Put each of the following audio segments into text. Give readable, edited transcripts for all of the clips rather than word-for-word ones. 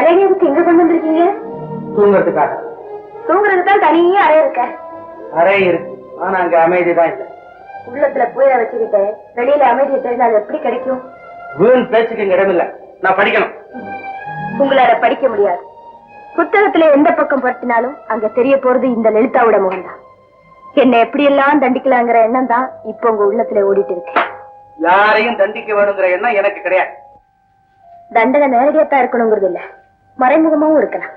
தலையணைக்கு எங்க கொண்டு வந்திருக்கீங்க? தூங்குறதுக்காக. தூங்குறதுதான் தனியே அறை இருக்க. அறை இருக்கு, ஆனா அங்க அமைதிதான் இல்லை. உள்ளத்துல புயல வச்சுக்கிட்டு வெளியில அமைதியை தெரிஞ்சு அது எப்படி கிடைக்கும்? வீண் பேச்சுக்கு இங்க இடமில்லை. நான் படிக்கணும். உங்களால படிக்க முடியாது. புத்தகத்துல எந்த பக்கம் படுத்தினாலும் அங்க தெரிய போறது இந்த லலிதாவோட முகம்தான். என்ன எப்படி எல்லாம் தண்டிக்கலாங்கிற எண்ணம் தான் இப்ப உங்க உள்ளத்துல ஓடிட்டு இருக்கு. யாரையும் தண்டிக்க வேணுங்கிற எண்ணம் எனக்கு கிடையாது. தண்டனை நேரடியாத்தான் இருக்கணுங்கிறது இல்ல, மறைமுகமாவும் இருக்கலாம்.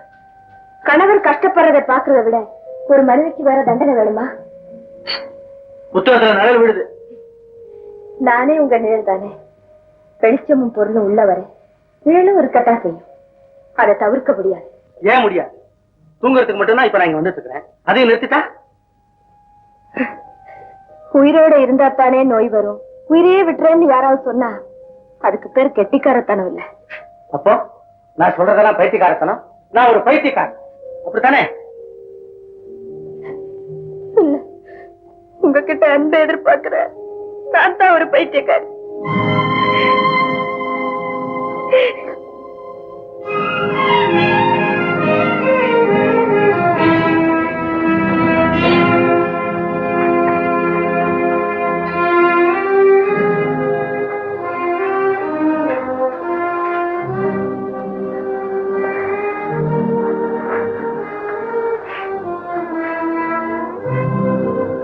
கணவர் கஷ்டப்படுறதை பாக்குறத விட ஒரு மனைவிக்கு வேற தண்டனை வேணுமா? புத்தகத்துல நிழல் விடுது. நானே உங்க நிழல் தானே. வெளிச்சமும் பொருளும் உள்ளவரை நிழலும் இருக்கத்தான் செய்யும். அதை தவிர்க்க முடியாது. ஏன் முடியாது? தூங்குறதுக்கு மட்டும்தான் இப்ப நான் இங்க வந்துட்டு இருக்கிறேன். அதையும் நிறுத்திட்டா? உயிரோட இருந்தா தானே நோய் வரும். உயிரையே விட்டுறேன்னு யாராவது சொன்னா அதுக்கு பேர் கெட்டிக்காரத்தனம் இல்ல. அப்போ நான் சொல்றதெல்லாம் பைத்தியக்காரத்தனம். நான் ஒரு பைத்தியக்காரன், அப்படித்தானே? இல்ல, உங்ககிட்ட அன்பை எதிர்பார்க்கிறேன். நான் தான் ஒரு பைத்தியக்காரி.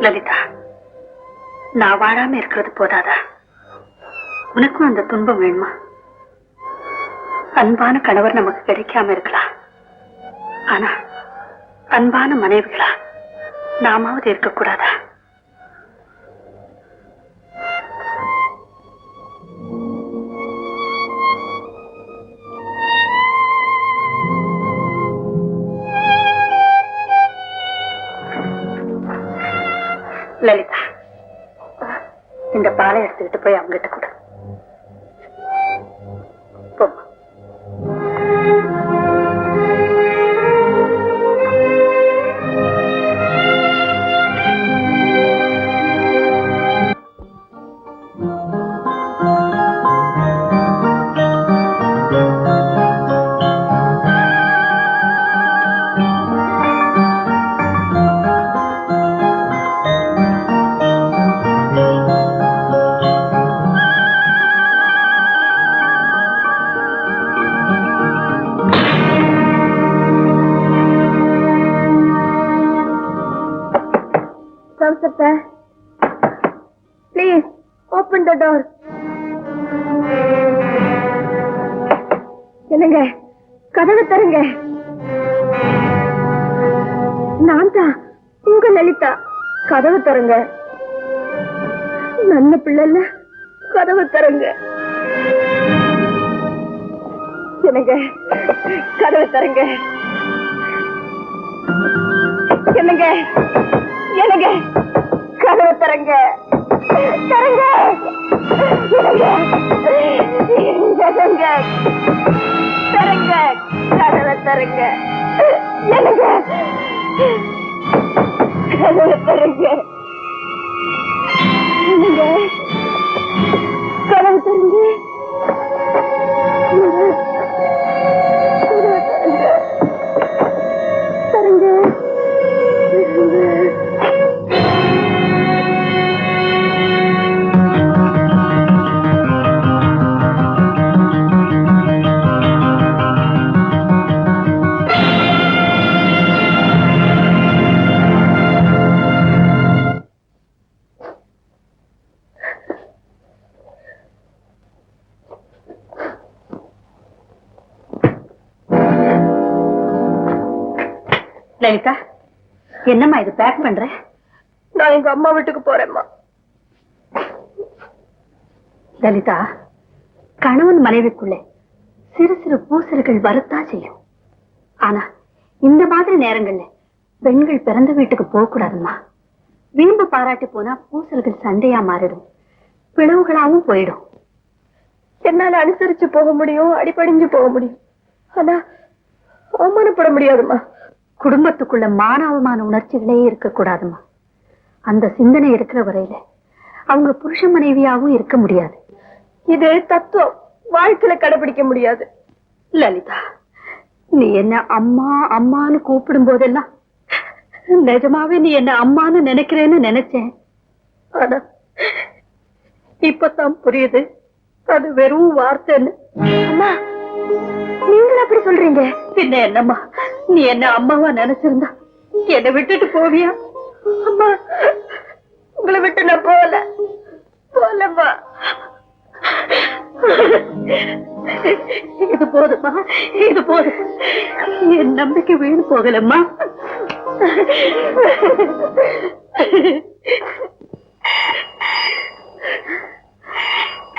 லலிதா, நான் வாழாம இருக்கிறது போதாதா? உனக்கும் அந்த துன்பம் வேணுமா? அன்பான கணவர் நமக்கு கிடைக்காம இருக்கலாம், ஆனா அன்பான மனைவிகளா நாமாவது இருக்கக்கூடாதா? லலிதா, இந்த பாலை எடுத்துக்கிட்டு போய் அவங்கிட்ட கொடு. போமா. Please open the door. என்னங்க, கதவை தருங்க. நான் தான் உங்க லலிதா. கதவை தருங்க. நல்ல பிள்ளைல கதவை தருங்க. என்னங்க, கதவை தருங்க. என்னங்க, என்னங்க, கதவை தருங்க. தருங்க. தருங்க. தருங்க. கதவை தருங்க. என்னங்க, கதவை தருங்க. என்னங்க, கதவை தருங்க. லலிதா, என்னம்மா இது பேக் பண்ற? நான் எங்க அம்மா வீட்டுக்கு போறேம்மா. லலிதா, கணவன் மனைவிக்குள்ளே சிறு சிறு பூசல்கள் வரத்தான் செய்யும். ஆனா இந்த மாதிரி நேரங்கள்ல பெண்கள் பிறந்த வீட்டுக்கு போக கூடாதுமா. வீம்பு பாராட்டி போனா பூசல்கள் சண்டையா மாறிடும், பிளவுகளாவும் போயிடும். என்னால அனுசரிச்சு போக முடியும், அடிபடிஞ்சு போக முடியும், ஆனா அவமானப்பட முடியாதுமா. குடும்பத்துக்குள்ள மான அவமான உணர்ச்சிகளே இருக்கக்கூடாதுமா. அந்த சிந்தனை இருக்கிற வரையில அவங்க புருஷ மனைவியாவும் இருக்க முடியாது. இது தத்துவம், வாழ்க்கையில கடைபிடிக்க முடியாது. லலிதா, நீ என்ன அம்மா அம்மான்னு கூப்பிடும் போதெல்லாம் நிஜமாவே நீ என்ன அம்மான்னு நினைக்கிறேன்னு நினைச்சேன். ஆனா இப்பதான் புரியுது அது வெறும் வார்த்தைன்னு. அம்மா, நீங்களும் அப்படி சொல்றீங்க? பின்ன என்னம்மா, நீ என்ன அம்மாவா நினைச்சிருந்தா என்னை விட்டுட்டு போவியா? அம்மா, உங்களை விட்டு நான் போலம்மா. இது போதுமா, இது போதும். என் நம்பிக்கை வீண் போகலம்மா.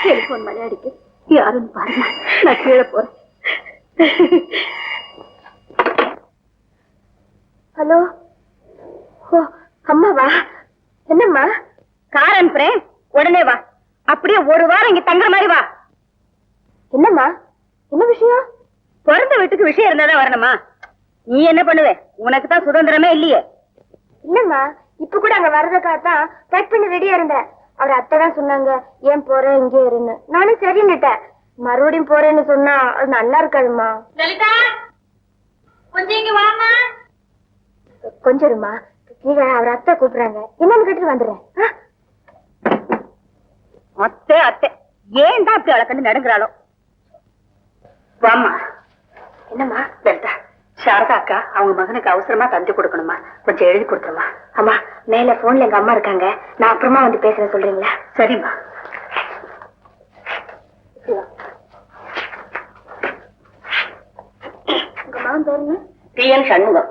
டெலிபோன் மலையாடிக்கு யாருன்னு பாருமா, நான் கீழே போறேன். ஹலோ, ஓ அம்மாவா? என்னம்மா? கார் அனுப்புறேன், உடனே வா. அப்படியே ஒரு வாரம் இங்க தங்குற மாதிரி வா. என்னம்மா, என்ன விஷயம்? பிறந்த வீட்டுக்கு விஷயம் இருந்தாதான் வரணுமா? நீ என்ன பண்ணுவ? உனக்கு தான் சுதந்திரமே இல்லையே. இல்லம்மா, இப்ப கூட அங்க வர்றதுக்காகத்தான் பேக் பண்ணி ரெடியா இருந்தேன். அவர் அத்தை தான் சொன்னாங்க, ஏன் போற இங்கே இருன்னு. நானும் சரின்னுட்டேன். மறுபடியும் போறேன்னு சொன்னா அது நல்லா இருக்காதுமா. லலிதா, கொஞ்சம் இங்க வாமா. கொஞ்சம் இருமா, கீழே அவர் அத்தை கூப்பிடுறாங்க. என்னன்னு கேட்டு வந்துடுறேன். அத்தை அத்தை ஏன் தான் அப்படி அவளை கண்டு நடுங்கிறாளோ? வாமா. என்னம்மா? லலிதா, சாரதா அக்கா அவங்க மகனுக்கு அவசரமா தந்தி கொடுக்கணுமா, கொஞ்சம் எழுதி கொடுத்துருமா. அம்மா, மேல போன்ல எங்க அம்மா இருக்காங்க, நான் அப்புறமா வந்து பேசுறேன், சொல்றீங்களா? சரிம்மா. உங்க மகன் பேருங்க? டிஎன் சண்முகம்.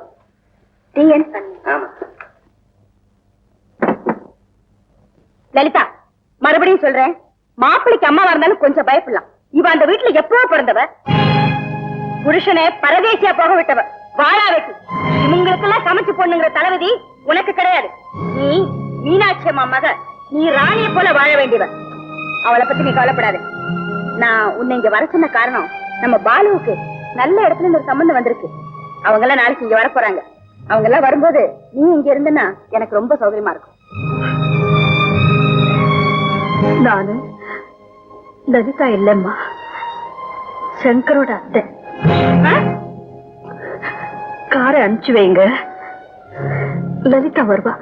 டிஎன் சண்முகம். லலிதா, மறுபடியும் சொல்றேன், மாப்பிள்ளைக்கு அம்மாவா இருந்தாலும் கொஞ்சம் பயப்படலாம். இவ அந்த வீட்டுல எப்பவோ பிறந்தவ, புருஷனை பரதேசியா போக விட்டவ, வாழா வெட்டி. இவங்களுக்கெல்லாம் சமைச்சு பொண்ணுங்கிற தலைவிதி உனக்கு கிடையாது. நீ மீனாட்சி அம்மா மக, நீ ராணியை போல வாழ வேண்டியவ. அவளை பத்தி நீ கவலைப்படாது. நான் உன்னை இங்க வர சொன்ன காரணம், நம்ம பாலுவுக்கு நல்ல இடத்துல இருந்து ஒரு சம்பந்தம் வந்திருக்கு. அவங்க எல்லாம் நாளைக்கு இங்க வர போறாங்க. அவங்க எல்லாம் வரும்போது நீ இங்க இருந்தனா எனக்கு ரொம்ப சௌகரியமா இருக்கும். நானு லலிதா இல்லம்மா, சங்கரோட அத்தை. காரை அனுப்பிச்சு வைங்க, லலிதா வருவா.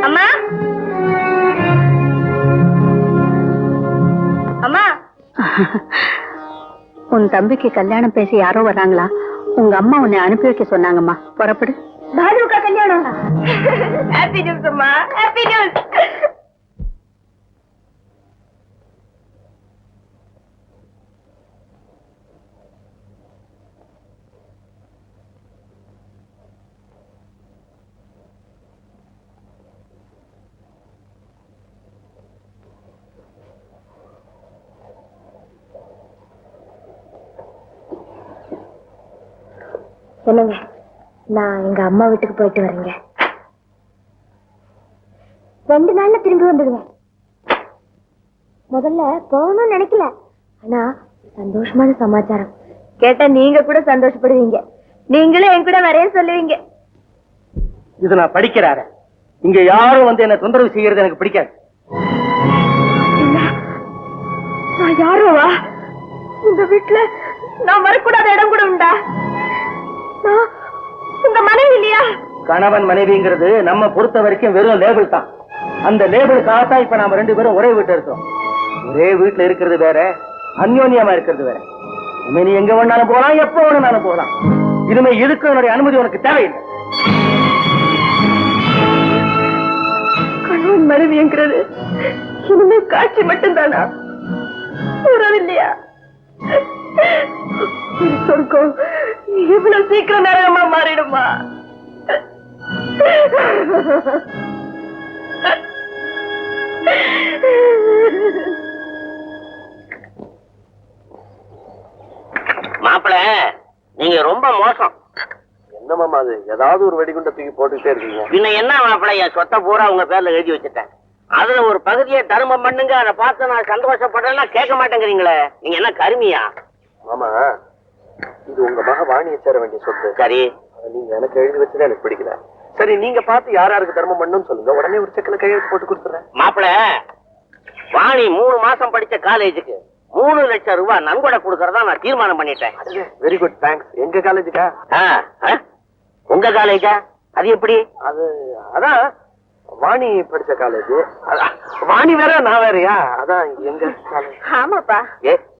அம்மா, அம்மா. உன் தம்பிக்கு கல்யாணம் பேசி யாரோ வர்றாங்களா? உங்க அம்மா உன்னை அனுப்பி வைக்க சொன்னாங்கம்மா, புறப்படு. பாலுக்கா கல்யாணம்? ஹாப்பி நியூஸ் அம்மா, ஹாப்பி நியூஸ். என்னங்க, நான் எங்க அம்மா வீட்டுக்கு போயிட்டு வரேங்க. 2 நாள்ல திரும்பி வந்துடுவேன். முதல்ல போகணும்னு நினைக்கல, ஆனா சந்தோஷமான சமாச்சாரம் கேட்டா நீங்க கூட சந்தோஷப்படுவீங்க. நீங்களும் என் கூட வரேன்னு சொல்லுவீங்க. இது நான் படிக்கிறாரு. இங்க யாரும் வந்து என்ன தொந்தரவு செய்யறது எனக்கு பிடிக்காது. நான் யாரோவா? இந்த வீட்டுல நான் வரக்கூடாத இடம் கூட உண்டா? உங்க மனைவி இல்லையா? கணவன் மனைவிங்கிறது நம்ம பொறுத்த வரைக்கும் வெறும் லேபிள் தான். அந்த லேபிளுக்காகத்தான் இப்ப நாம 2 பேரும் ஒரே வீட்டுல இருக்கோம். ஒரே வீட்டுல இருக்கிறது வேற, அந்யோன்யமா இருக்கிறது வேற. இனிமே நீ எங்க வேணாலும் போகலாம், எப்ப வேணாலும் போகலாம். இனிமே இதுக்கு என்னுடைய அனுமதி உனக்கு தேவையில்லை. கணவன் மனைவிங்கிறது இனிமே காட்சி மட்டும்தானா? உறவில்லையா? சொர்க்கம் இவ்வளவு சீக்கிரம் நரகமா மாறிடுமா? மாப்பிள, நீங்க ரொம்ப மோசம். என்ன மாமா அது? ஏதாவது ஒரு வெடிகுண்ட தூக்கி போட்டுக்கிட்டே இருக்கீங்க. பின்ன என்ன மாப்பிள, என் சொத்தை பூரா உங்க பேர்ல எழுதி வச்சுட்டேன். அதுல ஒரு பகுதியை தர்மம் பண்ணுங்க, அதை பார்த்து நான் சந்தோஷப்படுறேன்னா கேட்க மாட்டேங்கிறீங்களே. நீங்க என்ன கருமியா? மாமா, இது உங்க மக வாணியை சேர வேண்டிய சொத்து. சரி, நீங்க எனக்கு எழுதி வச்சதே எனக்கு பிடிக்கல. சரி நீங்க பார்த்து யார் யாருக்கு தர்மம் பண்ணணும்னு சொல்லுங்க, உடனே ஒரு செக்கில் கையெழுத்து போட்டு கொடுத்துறேன். மாப்பிள, வாணி 3 மாசம் படிச்ச காலேஜுக்கு 3 லட்சம் ரூபாய் நன்கொடை கொடுக்கறதா நான் தீர்மானம் பண்ணிட்டேன். Very good, thanks. எங்க காலேஜுக்கா? உங்க காலேஜா? அது எப்படி? அது அதான் வாணி படிச்ச காலேஜ். வாணி வேற நான் வேறயா? அதான் எங்க காலேஜ். ஆமாப்பா.